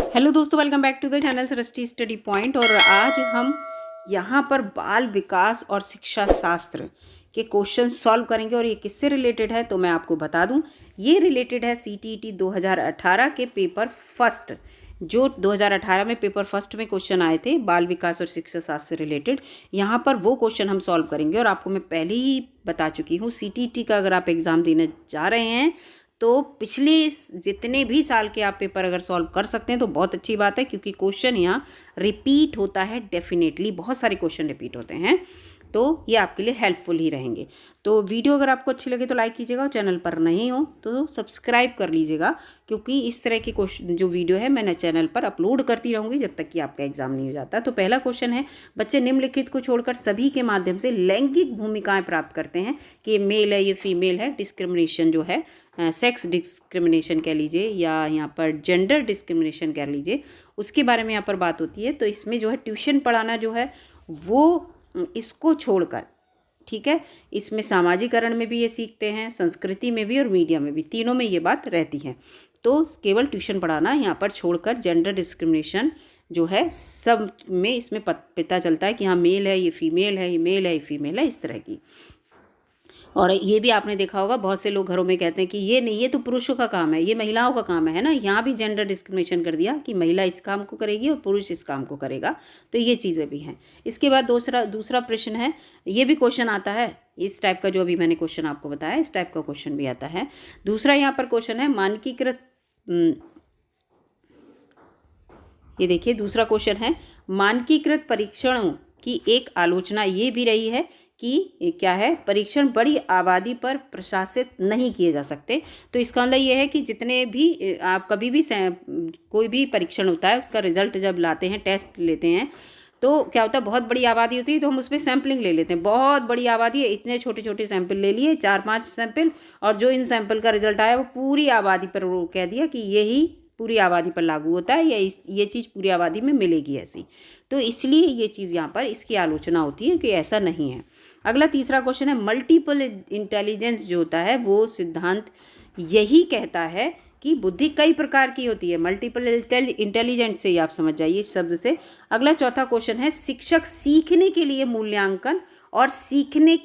Hello दोस्तों, welcome back to the channel Srishti study point. और आज हम यहाँ पर बाल विकास और शिक्षा शास्त्र के क्वेश्चन सॉल्व करेंगे। और ये किससे रिलेटेड है तो मैं आपको बता दूं, ये रिलेटेड है सीटीईटी 2018 के पेपर फर्स्ट, जो 2018 में पेपर फर्स्ट में क्वेश्चन आए थे बाल विकास और शिक्षा शास्त्र से रिलेटेड। यहाँ पर वो क्वेश्चन हम सॉल्व करेंगे। और आपको मैं पहले ही बता चुकी हूँ, सीटीईटी का अगर आप एग्ज़ाम देने जा रहे हैं तो पिछले जितने भी साल के आप पेपर अगर सॉल्व कर सकते हैं तो बहुत अच्छी बात है, क्योंकि क्वेश्चन यहाँ रिपीट होता है। डेफिनेटली बहुत सारे क्वेश्चन रिपीट होते हैं, तो ये आपके लिए हेल्पफुल ही रहेंगे। तो वीडियो अगर आपको अच्छी लगे तो लाइक कीजिएगा, और चैनल पर नहीं हो तो सब्सक्राइब कर लीजिएगा, क्योंकि इस तरह की क्वेश्चन जो वीडियो है मैं चैनल पर अपलोड करती रहूँगी जब तक कि आपका एग्जाम नहीं हो जाता। तो पहला क्वेश्चन है, बच्चे निम्नलिखित को छोड़कर सभी के माध्यम से लैंगिक भूमिकाएं प्राप्त करते हैं कि ये मेल है, ये फीमेल है। डिस्क्रिमिनेशन जो है, सेक्स डिस्क्रिमिनेशन कह लीजिए या यहाँ पर जेंडर डिस्क्रिमिनेशन कह लीजिए, उसके बारे में यहाँ पर बात होती है। तो इसमें जो है ट्यूशन पढ़ाना जो है वो इसको छोड़कर, ठीक है, इसमें सामाजिकरण में भी ये सीखते हैं, संस्कृति में भी और मीडिया में भी, तीनों में ये बात रहती है। तो केवल ट्यूशन पढ़ाना यहाँ पर छोड़कर जेंडर डिस्क्रिमिनेशन जो है सब में इसमें पता चलता है कि हाँ मेल है, ये फीमेल है, ये मेल है, ये फीमेल है, इस तरह की। और ये भी आपने देखा होगा, बहुत से लोग घरों में कहते हैं कि ये नहीं, ये तो पुरुषों का काम है, ये महिलाओं का काम है ना। यहाँ भी जेंडर डिस्क्रिमिनेशन कर दिया कि महिला इस काम को करेगी और पुरुष इस काम को करेगा। तो ये चीज़ें भी हैं। इसके बाद दूसरा प्रश्न है, ये भी क्वेश्चन आता है इस टाइप का, जो अभी मैंने क्वेश्चन आपको बताया इस टाइप का क्वेश्चन भी आता है। दूसरा यहाँ पर क्वेश्चन है मानकीकृत, ये देखिए दूसरा क्वेश्चन है, मानकीकृत परीक्षणों की एक आलोचना ये भी रही है कि क्या है, परीक्षण बड़ी आबादी पर प्रशासित नहीं किए जा सकते। तो इसका मतलब ये है कि जितने भी आप कभी भी कोई भी परीक्षण होता है, उसका रिजल्ट जब लाते हैं, टेस्ट लेते हैं, तो क्या होता है, बहुत बड़ी आबादी होती है तो हम उसमें सैम्पलिंग ले लेते हैं। बहुत बड़ी आबादी है, इतने छोटे छोटे सैंपल ले लिए, 4-5 सैंपल, और जो इन सैंपल का रिजल्ट आया वो पूरी आबादी पर वो कह दिया कि यही पूरी आबादी पर लागू होता है, या ये चीज़ पूरी आबादी में मिलेगी ऐसी। तो इसलिए ये चीज़ यहाँ पर इसकी आलोचना होती है कि ऐसा नहीं है। अगला तीसरा क्वेश्चन है, मल्टीपल इंटेलिजेंस जो होता है वो सिद्धांत यही कहता है कि बुद्धि कई प्रकार की होती है। मल्टीपल इंटेलिजेंस से ही आप समझ जाइए इस शब्द से। अगला चौथा क्वेश्चन है, शिक्षक सीखने के लिए मूल्यांकन और सीखने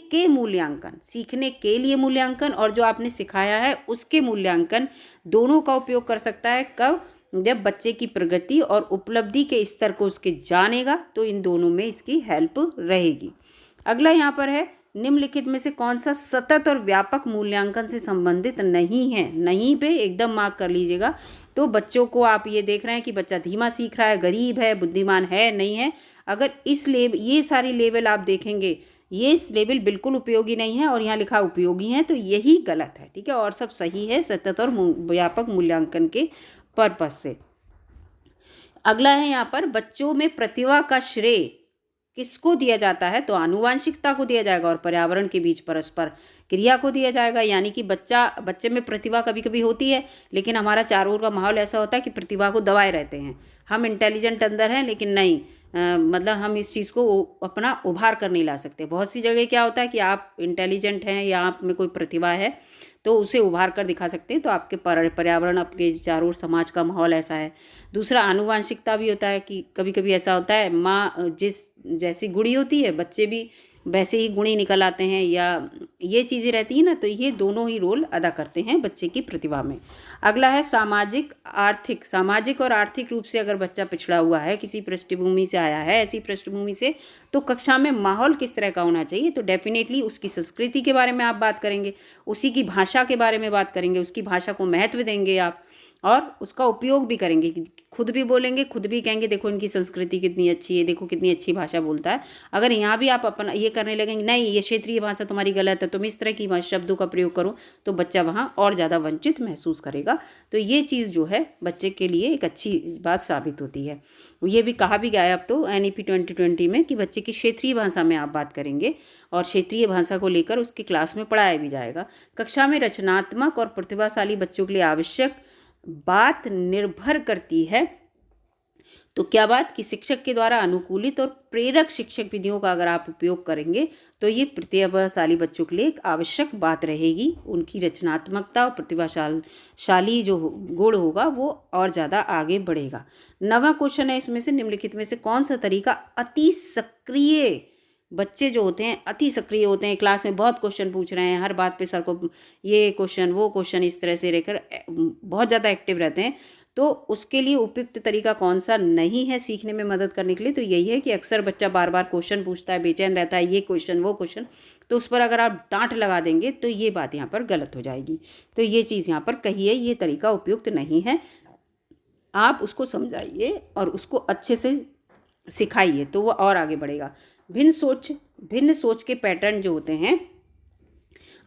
के लिए मूल्यांकन और जो आपने सिखाया है उसके मूल्यांकन दोनों का उपयोग कर सकता है। कब? जब बच्चे की प्रगति और उपलब्धि के स्तर को उसके जानेगा, तो इन दोनों में इसकी हेल्प रहेगी। अगला यहाँ पर है, निम्नलिखित में से कौन सा सतत और व्यापक मूल्यांकन से संबंधित नहीं है। नहीं पे एकदम मार्क कर लीजिएगा। तो बच्चों को आप ये देख रहे हैं कि बच्चा धीमा सीख रहा है, गरीब है, बुद्धिमान है, नहीं है, अगर इस लेवल, ये सारी लेवल आप देखेंगे, ये इस लेवल बिल्कुल उपयोगी नहीं है और यहाँ लिखा उपयोगी है, तो यही गलत है, ठीक है। और सब सही है सतत और व्यापक मूल्यांकन के पर्पज से। अगला है यहाँ पर, बच्चों में प्रतिभा का श्रेय किसको दिया जाता है, तो आनुवांशिकता को दिया जाएगा और पर्यावरण के बीच परस्पर क्रिया को दिया जाएगा। यानी कि बच्चे में प्रतिभा कभी कभी होती है, लेकिन हमारा चारों ओर का माहौल ऐसा होता है कि प्रतिभा को दबाए रहते हैं। हम इंटेलिजेंट अंदर हैं, लेकिन नहीं, मतलब हम इस चीज़ को अपना उभार कर नहीं ला सकते। बहुत सी जगह क्या होता है कि आप इंटेलिजेंट हैं या आप में कोई प्रतिभा है तो उसे उभार कर दिखा सकते हैं। तो आपके पर्यावरण, आपके चारों ओर समाज का माहौल ऐसा है। दूसरा आनुवांशिकता भी होता है कि कभी कभी ऐसा होता है, माँ जिस जैसी गुणी होती है बच्चे भी वैसे ही गुणी निकल आते हैं, या ये चीज़ें रहती हैं ना। तो ये दोनों ही रोल अदा करते हैं बच्चे की प्रतिभा में। अगला है सामाजिक और आर्थिक रूप से अगर बच्चा पिछड़ा हुआ है, किसी पृष्ठभूमि से आया है, ऐसी पृष्ठभूमि से, तो कक्षा में माहौल किस तरह का होना चाहिए। तो डेफिनेटली उसकी संस्कृति के बारे में आप बात करेंगे, उसी की भाषा के बारे में बात करेंगे, उसकी भाषा को महत्व देंगे आप, और उसका उपयोग भी करेंगे, खुद भी बोलेंगे, खुद भी कहेंगे देखो इनकी संस्कृति कितनी अच्छी है, देखो कितनी अच्छी भाषा बोलता है। अगर यहाँ भी आप अपना ये करने लगेंगे, नहीं ये क्षेत्रीय भाषा तुम्हारी गलत है, तुम इस तरह की शब्दों का प्रयोग करो, तो बच्चा वहाँ और ज़्यादा वंचित महसूस करेगा। तो ये चीज़ जो है बच्चे के लिए एक अच्छी बात साबित होती है। ये भी कहा भी गया है अब तो NEP 2020 में कि बच्चे की क्षेत्रीय भाषा में आप बात करेंगे, और क्षेत्रीय भाषा को लेकर उसकी क्लास में पढ़ाया भी जाएगा। कक्षा में रचनात्मक और प्रतिभाशाली बच्चों के लिए आवश्यक बात निर्भर करती है तो क्या बात कि शिक्षक के द्वारा अनुकूलित और प्रेरक शिक्षक विधियों का अगर आप उपयोग करेंगे तो ये प्रतिभाशाली बच्चों के लिए एक आवश्यक बात रहेगी। उनकी रचनात्मकता और प्रतिभाशाली जो गुण होगा वो और ज़्यादा आगे बढ़ेगा। 9वां क्वेश्चन है इसमें से निम्नलिखित में से कौन सा तरीका अति सक्रिय बच्चे जो होते हैं अति सक्रिय होते हैं, क्लास में बहुत क्वेश्चन पूछ रहे हैं, हर बात पे सर को ये क्वेश्चन वो क्वेश्चन इस तरह से रहकर बहुत ज़्यादा एक्टिव रहते हैं, तो उसके लिए उपयुक्त तरीका कौन सा नहीं है सीखने में मदद करने के लिए? तो यही है कि अक्सर बच्चा बार बार क्वेश्चन पूछता है, बेचैन रहता है, ये क्वेश्चन वो क्वेश्चन, तो उस पर अगर आप डांट लगा देंगे तो ये बात यहाँ पर गलत हो जाएगी। तो ये चीज़ यहाँ पर कही है, ये तरीका उपयुक्त नहीं है। आप उसको समझाइए और उसको अच्छे से सिखाइए तो वो और आगे बढ़ेगा। भिन्न सोच के पैटर्न जो होते हैं,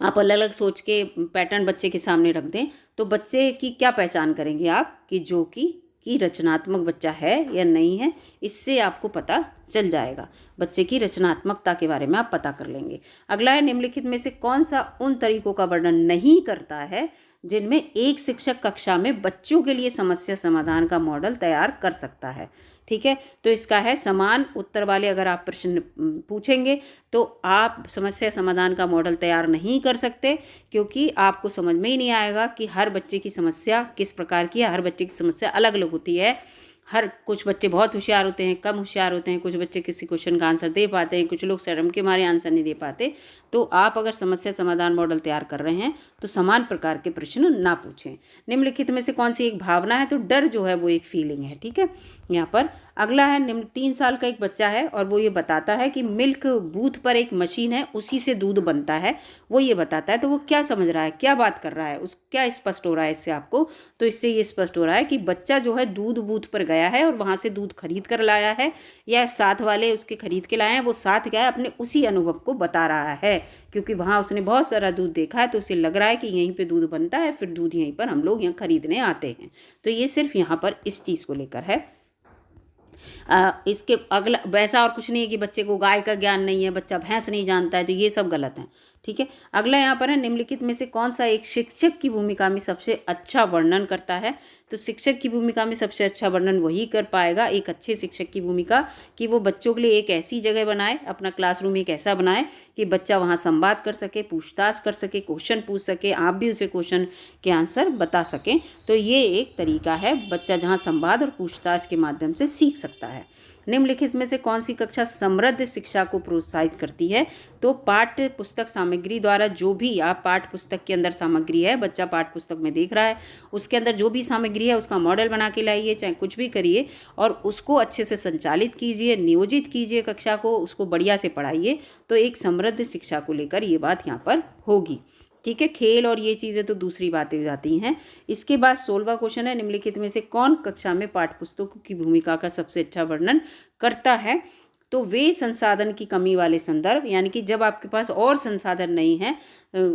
आप अलग अलग सोच के पैटर्न बच्चे के सामने रख दें तो बच्चे की क्या पहचान करेंगे आप कि जो कि रचनात्मक बच्चा है या नहीं है, इससे आपको पता चल जाएगा। बच्चे की रचनात्मकता के बारे में आप पता कर लेंगे। अगला है निम्नलिखित में से कौन सा उन तरीकों का वर्णन नहीं करता है जिनमें एक शिक्षक कक्षा में बच्चों के लिए समस्या समाधान का मॉडल तैयार कर सकता है। ठीक है, तो इसका है समान उत्तर वाले अगर आप प्रश्न पूछेंगे तो आप समस्या समाधान का मॉडल तैयार नहीं कर सकते, क्योंकि आपको समझ में ही नहीं आएगा कि हर बच्चे की समस्या किस प्रकार की है। हर बच्चे की समस्या अलग अलग होती है। कुछ बच्चे बहुत होशियार होते हैं, कम होशियार होते हैं, कुछ बच्चे किसी क्वेश्चन का आंसर दे पाते हैं, कुछ लोग शर्म के मारे आंसर नहीं दे पाते। तो आप अगर समस्या समाधान मॉडल तैयार कर रहे हैं तो समान प्रकार के प्रश्न ना पूछें। निम्नलिखित में से कौन सी एक भावना है? तो डर जो है वो एक फीलिंग है। ठीक है, यहाँ पर अगला है 3 साल का एक बच्चा है और वो ये बताता है कि मिल्क बूथ पर एक मशीन है, उसी से दूध बनता है। वो ये बताता है, तो वो क्या समझ रहा है, क्या बात कर रहा है, क्या स्पष्ट हो रहा है इससे आपको? तो इससे ये स्पष्ट हो रहा है कि बच्चा जो है दूध बूथ पर गया है और वहाँ से दूध खरीद कर लाया है, या साथ वाले उसके खरीद के लाए हैं, वो साथ गया अपने उसी अनुभव को बता रहा है, क्योंकि वहाँ उसने बहुत सारा दूध देखा है तो उसे लग रहा है कि यहीं पे दूध बनता है, फिर दूध यहीं पर हम लोग यहाँ खरीदने आते हैं। तो ये सिर्फ यहाँ पर इस चीज़ को लेकर है। इसके अगला वैसा और कुछ नहीं है कि बच्चे को गाय का ज्ञान नहीं है, बच्चा भैंस नहीं जानता है, तो ये सब गलत है। ठीक है, अगला यहाँ पर है निम्नलिखित में से कौन सा एक शिक्षक की भूमिका में सबसे अच्छा वर्णन करता है? तो शिक्षक की भूमिका में सबसे अच्छा वर्णन वही कर पाएगा, एक अच्छे शिक्षक की भूमिका, कि वो बच्चों के लिए एक ऐसी जगह बनाए, अपना क्लासरूम एक ऐसा बनाए कि बच्चा वहाँ संवाद कर सके, पूछताछ कर सके, क्वेश्चन पूछ सके, आप भी उसे क्वेश्चन के आंसर बता सकें। तो ये एक तरीका है, बच्चा जहाँ संवाद और पूछताछ के माध्यम से सीख सकता है। निम्नलिखित में से कौन सी कक्षा समृद्ध शिक्षा को प्रोत्साहित करती है? तो पाठ्य पुस्तक सामग्री द्वारा जो भी आप पाठ्य पुस्तक के अंदर सामग्री है, बच्चा पाठ्य पुस्तक में देख रहा है, उसके अंदर जो भी सामग्री है उसका मॉडल बना के लाइए, चाहे कुछ भी करिए, और उसको अच्छे से संचालित कीजिए, नियोजित कीजिए कक्षा को, उसको बढ़िया से पढ़ाइए, तो एक समृद्ध शिक्षा को लेकर ये बात यहाँ पर होगी। ठीक है, खेल और ये चीज़ें तो दूसरी बातें हो जाती हैं। इसके बाद 16वां क्वेश्चन है निम्नलिखित में से कौन कक्षा में पाठ्यपुस्तकों की भूमिका का सबसे अच्छा वर्णन करता है? तो वे संसाधन की कमी वाले संदर्भ, यानी कि जब आपके पास और संसाधन नहीं है,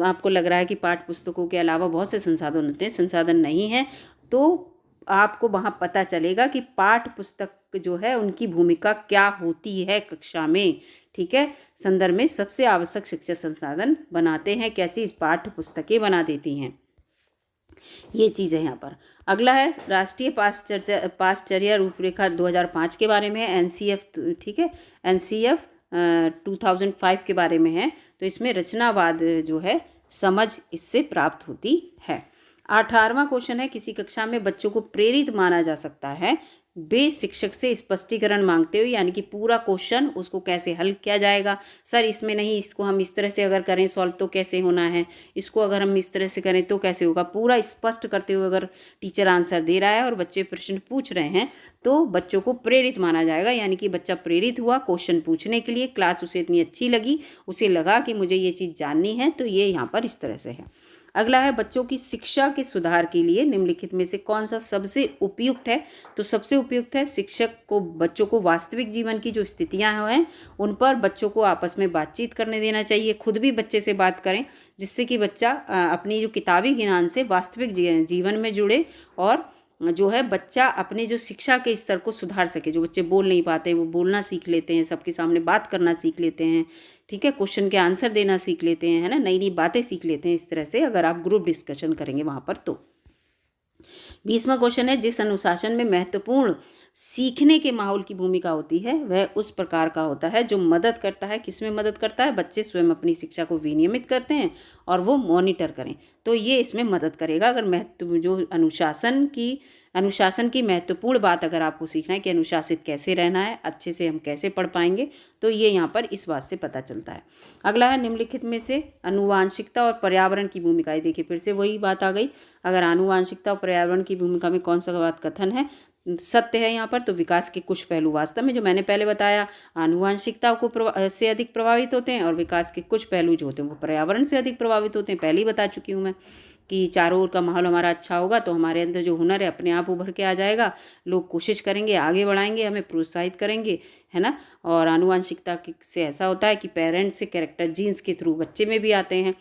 आपको लग रहा है कि पाठ्यपुस्तकों के अलावा बहुत से संसाधन होते हैं, संसाधन नहीं है, तो आपको वहाँ पता चलेगा कि पाठ्य पुस्तक जो है उनकी भूमिका क्या होती है कक्षा में। ठीक है, संदर्भ में सबसे आवश्यक शिक्षा संसाधन बनाते हैं क्या चीज़? पाठ्य पुस्तकें बना देती हैं। ये चीज़ है यहाँ पर। अगला है राष्ट्रीय पाठचर्या रूपरेखा 2005 के बारे में है, एनसीएफ। ठीक है, एनसीएफ 2005 के बारे में है, तो इसमें रचनावाद जो है समझ इससे प्राप्त होती है। 18वां क्वेश्चन है किसी कक्षा में बच्चों को प्रेरित माना जा सकता है वे शिक्षक से स्पष्टीकरण मांगते हुए, यानी कि पूरा क्वेश्चन उसको कैसे हल किया जाएगा, सर इसमें नहीं, इसको हम इस तरह से अगर करें सॉल्व तो कैसे होना है, इसको अगर हम इस तरह से करें तो कैसे होगा, पूरा स्पष्ट करते हुए अगर टीचर आंसर दे रहा है और बच्चे प्रश्न पूछ रहे हैं तो बच्चों को प्रेरित माना जाएगा। यानी कि बच्चा प्रेरित हुआ क्वेश्चन पूछने के लिए, क्लास उसे इतनी अच्छी लगी, उसे लगा कि मुझे ये चीज़ जाननी है, तो ये यहाँ पर इस तरह से है। अगला है बच्चों की शिक्षा के सुधार के लिए निम्नलिखित में से कौन सा सबसे उपयुक्त है? तो सबसे उपयुक्त है शिक्षक को बच्चों को वास्तविक जीवन की जो स्थितियां हैं उन पर बच्चों को आपस में बातचीत करने देना चाहिए, खुद भी बच्चे से बात करें, जिससे कि बच्चा अपनी जो किताबी ज्ञान से वास्तविक जीवन में जुड़े और जो है बच्चा अपने जो शिक्षा के स्तर को सुधार सके। जो बच्चे बोल नहीं पाते वो बोलना सीख लेते हैं, सबके सामने बात करना सीख लेते हैं, ठीक है, क्वेश्चन के आंसर देना सीख लेते हैं, है ना, नई नई बातें सीख लेते हैं इस तरह से, अगर आप ग्रुप डिस्कशन करेंगे वहाँ पर। तो 20वां क्वेश्चन है जिस अनुशासन में महत्वपूर्ण सीखने के माहौल की भूमिका होती है वह उस प्रकार का होता है जो मदद करता है। किसमें मदद करता है? बच्चे स्वयं अपनी शिक्षा को विनियमित करते हैं और वो मॉनिटर करें, तो ये इसमें मदद करेगा। अगर महत्व जो अनुशासन की महत्वपूर्ण बात अगर आपको सीखना है कि अनुशासित कैसे रहना है, अच्छे से हम कैसे पढ़ पाएंगे, तो ये यहाँ पर इस बात से पता चलता है। अगला है निम्नलिखित में से आनुवांशिकता और पर्यावरण की भूमिका। देखिए फिर से वही बात आ गई। अगर आनुवांशिकता और पर्यावरण की भूमिका में कौन सा बात कथन है, सत्य है यहाँ पर। तो विकास के कुछ पहलू वास्तव में जो मैंने पहले बताया आनुवांशिकता को से अधिक प्रभावित होते हैं और विकास के कुछ पहलू जो होते हैं वो पर्यावरण से अधिक प्रभावित होते हैं। पहले ही बता चुकी हूँ मैं कि चारों ओर का माहौल हमारा अच्छा होगा तो हमारे अंदर जो हुनर है अपने आप उभर के आ जाएगा, लोग कोशिश करेंगे, आगे बढ़ाएंगे, हमें प्रोत्साहित करेंगे, है ना। और आनुवांशिकता से ऐसा होता है कि पेरेंट्स से कैरेक्टर जीन्स के थ्रू बच्चे में भी आते हैं,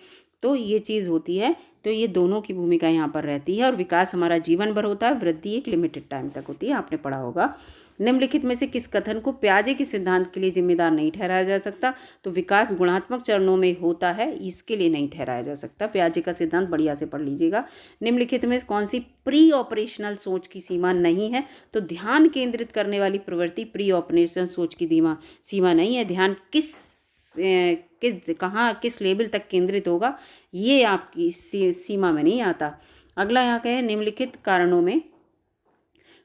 तो ये चीज़ होती है। तो ये दोनों की भूमिका यहाँ पर रहती है। और विकास हमारा जीवन भर होता है, वृद्धि एक लिमिटेड टाइम तक होती है, आपने पढ़ा होगा। निम्नलिखित में से किस कथन को पियाजे के सिद्धांत के लिए जिम्मेदार नहीं ठहराया जा सकता? तो विकास गुणात्मक चरणों में होता है, इसके लिए नहीं ठहराया जा सकता। पियाजे का सिद्धांत बढ़िया से पढ़ लीजिएगा। निम्नलिखित में कौन सी प्री ऑपरेशनल सोच की सीमा नहीं है? तो ध्यान केंद्रित करने वाली प्रवृत्ति प्री ऑपरेशनल सोच की सीमा नहीं है। ध्यान किस लेवल तक केंद्रित होगा ये आपकी सीमा में नहीं आता। अगला यहाँ का है निम्नलिखित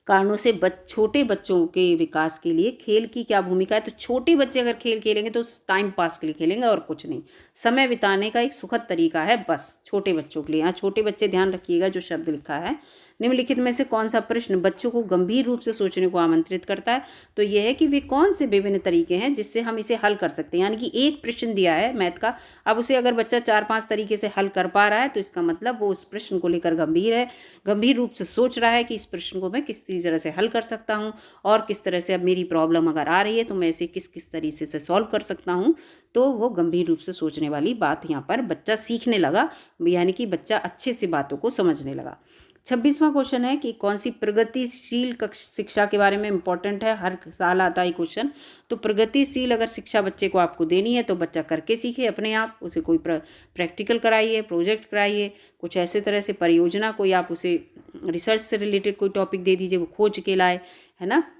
कारणों से छोटे बच्चों के विकास के लिए खेल की क्या भूमिका है? तो छोटे बच्चे अगर खेल खेलेंगे तो टाइम पास के लिए खेलेंगे और कुछ नहीं, समय बिताने का एक सुखद तरीका है बस छोटे बच्चों के लिए। यहाँ छोटे बच्चे ध्यान रखिएगा जो शब्द लिखा है। निम्नलिखित में से कौन सा प्रश्न बच्चों को गंभीर रूप से सोचने को आमंत्रित करता है? तो यह है कि वे कौन से विभिन्न तरीके हैं जिससे हम इसे हल कर सकते हैं। यानी कि एक प्रश्न दिया है मैथ का, अब उसे अगर बच्चा 4-5 तरीके से हल कर पा रहा है तो इसका मतलब वो उस प्रश्न को लेकर गंभीर रूप से सोच रहा है कि इस प्रश्न को मैं किस तरह से हल कर सकता हूँ और किस तरह से अब मेरी प्रॉब्लम अगर आ रही है तो मैं इसे किस तरीके से सॉल्व कर सकता हूँ। तो वो गंभीर रूप से सोचने वाली बात यहाँ पर बच्चा सीखने लगा, यानी कि बच्चा अच्छे से बातों को समझने लगा। 26वां क्वेश्चन है कि कौन सी प्रगतिशील शिक्षा के बारे में इंपॉर्टेंट है, हर साल आता है क्वेश्चन। तो प्रगतिशील अगर शिक्षा बच्चे को आपको देनी है तो बच्चा करके सीखे अपने आप, उसे कोई प्रैक्टिकल कराइए, प्रोजेक्ट कराइए, कुछ ऐसे तरह से परियोजना, कोई आप उसे रिसर्च से रिलेटेड कोई टॉपिक दे दीजिए, वो खोज के लाए, है ना,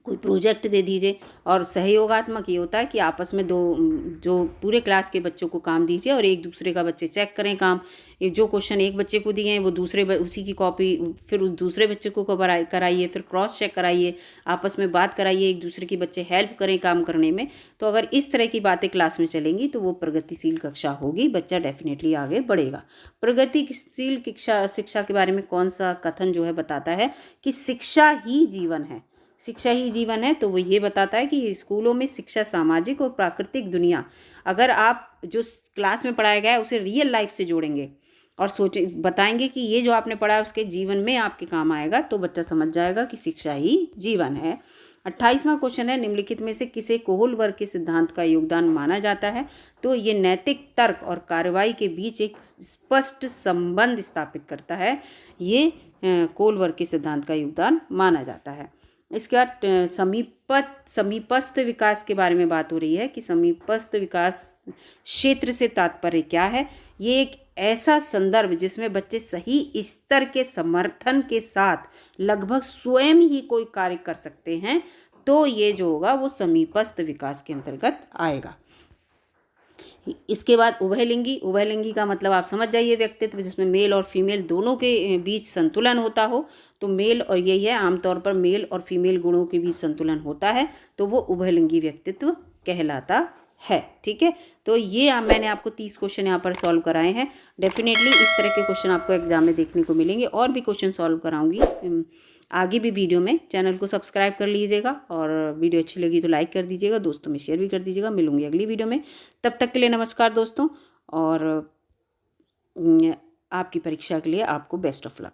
कोई प्रोजेक्ट दे दीजिए। और सहयोगात्मक ये होता है कि आपस में जो पूरे क्लास के बच्चों को काम दीजिए और एक दूसरे का बच्चे चेक करें काम। जो क्वेश्चन एक बच्चे को दिए हैं वो उसी की कॉपी फिर उस दूसरे बच्चे को कराइए, फिर क्रॉस चेक कराइए, आपस में बात कराइए, एक दूसरे के बच्चे हेल्प करें काम करने में। तो अगर इस तरह की बातें क्लास में चलेंगी तो वो प्रगतिशील कक्षा होगी, बच्चा डेफिनेटली आगे बढ़ेगा। प्रगतिशील शिक्षा के बारे में कौन सा कथन जो है बताता है कि शिक्षा ही जीवन है, शिक्षा ही जीवन है। तो वो ये बताता है कि स्कूलों में शिक्षा सामाजिक और प्राकृतिक दुनिया, अगर आप जो क्लास में पढ़ाया गया है उसे रियल लाइफ से जोड़ेंगे और बताएंगे कि ये जो आपने पढ़ा है उसके जीवन में आपके काम आएगा, तो बच्चा समझ जाएगा कि शिक्षा ही जीवन है। 28वां क्वेश्चन है निम्नलिखित में से किसे कोहलबर्ग के सिद्धांत का योगदान माना जाता है? तो ये नैतिक तर्क और कार्रवाई के बीच एक स्पष्ट संबंध स्थापित करता है, ये कोहलबर्ग के सिद्धांत का योगदान माना जाता है। इसके बाद समीपस्थ विकास के बारे में बात हो रही है कि समीपस्थ विकास क्षेत्र से तात्पर्य क्या है? ये एक ऐसा संदर्भ जिसमें बच्चे सही स्तर के समर्थन के साथ लगभग स्वयं ही कोई कार्य कर सकते हैं, तो ये जो होगा वो समीपस्थ विकास के अंतर्गत आएगा। इसके बाद उभयलिंगी का मतलब आप समझ जाइए, व्यक्तित्व जिसमें मेल और फीमेल दोनों के बीच संतुलन होता हो, तो मेल और यही है, आमतौर पर मेल और फीमेल गुणों के बीच संतुलन होता है तो वो उभयलिंगी व्यक्तित्व कहलाता है। ठीक है, तो ये मैंने आपको 30 क्वेश्चन यहाँ पर सॉल्व कराए हैं। डेफिनेटली इस तरह के क्वेश्चन आपको एग्जाम में देखने को मिलेंगे और भी क्वेश्चन सॉल्व कराऊंगी आगे भी वीडियो में। चैनल को सब्सक्राइब कर लीजिएगा और वीडियो अच्छी लगी तो लाइक कर दीजिएगा, दोस्तों में शेयर भी कर दीजिएगा। मिलूंगी अगली वीडियो में, तब तक के लिए नमस्कार दोस्तों, और आपकी परीक्षा के लिए आपको बेस्ट ऑफ लक।